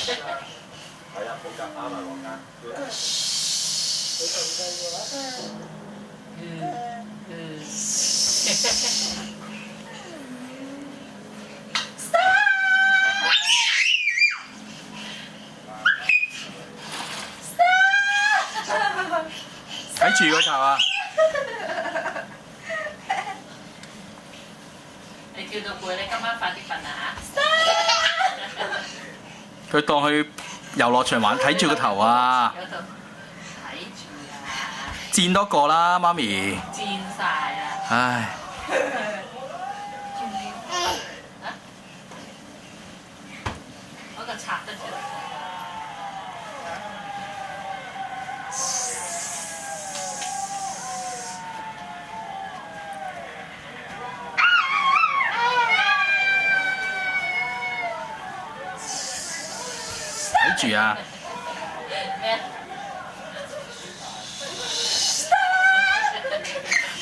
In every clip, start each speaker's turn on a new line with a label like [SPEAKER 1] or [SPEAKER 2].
[SPEAKER 1] 係啊，冇夾啱啊，黃家。
[SPEAKER 2] 睇住個頭啊！
[SPEAKER 3] 你叫到攰，你今晚快啲瞓啊
[SPEAKER 2] 佢當去遊樂場玩，睇住個頭啊！
[SPEAKER 3] 嚇！嗰度睇住啊！
[SPEAKER 2] 煎多個啦，媽咪。
[SPEAKER 3] 煎晒啊！
[SPEAKER 2] 唉，
[SPEAKER 3] 嗰個拆得出嚟。
[SPEAKER 2] 睇住啊！
[SPEAKER 3] 咩？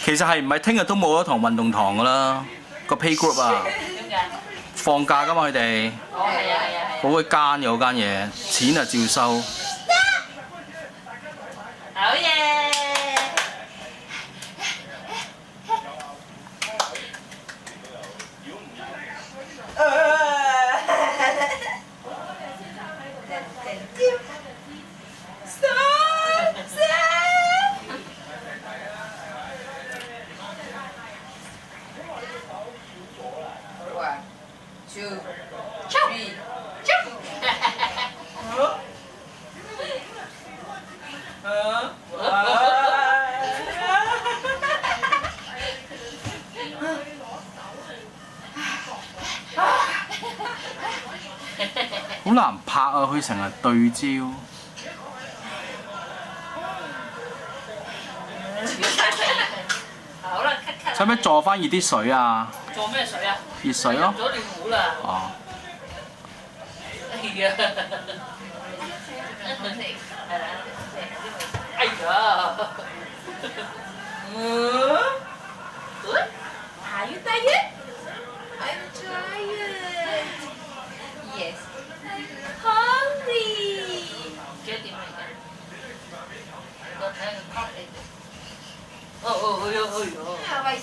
[SPEAKER 2] 其實係唔係聽日都冇咗堂運動堂噶啦？個 playgroup 啊，
[SPEAKER 3] 點解？
[SPEAKER 2] 放假噶嘛佢哋，
[SPEAKER 3] 哦，係啊係啊係啊！
[SPEAKER 2] 好鬼奸嘅嗰間嘢，錢啊照收。
[SPEAKER 3] 好嘢！One,
[SPEAKER 4] two, three, jump!
[SPEAKER 2] 好難拍啊！佢成日對焦。
[SPEAKER 3] 好啦，cut cut。
[SPEAKER 2] 使唔使坐翻熱啲水啊？
[SPEAKER 3] 做咩水啊？
[SPEAKER 2] 熱水咯。
[SPEAKER 3] 入咗尿壺啦。
[SPEAKER 2] 哦。
[SPEAKER 3] 係啊。哎呀！Are
[SPEAKER 4] you tired? I'm tired. Yes. Hungry.
[SPEAKER 3] 幾多點嚟㗎？我睇下個 clock 嚟。哦哦，哎呀哎呀！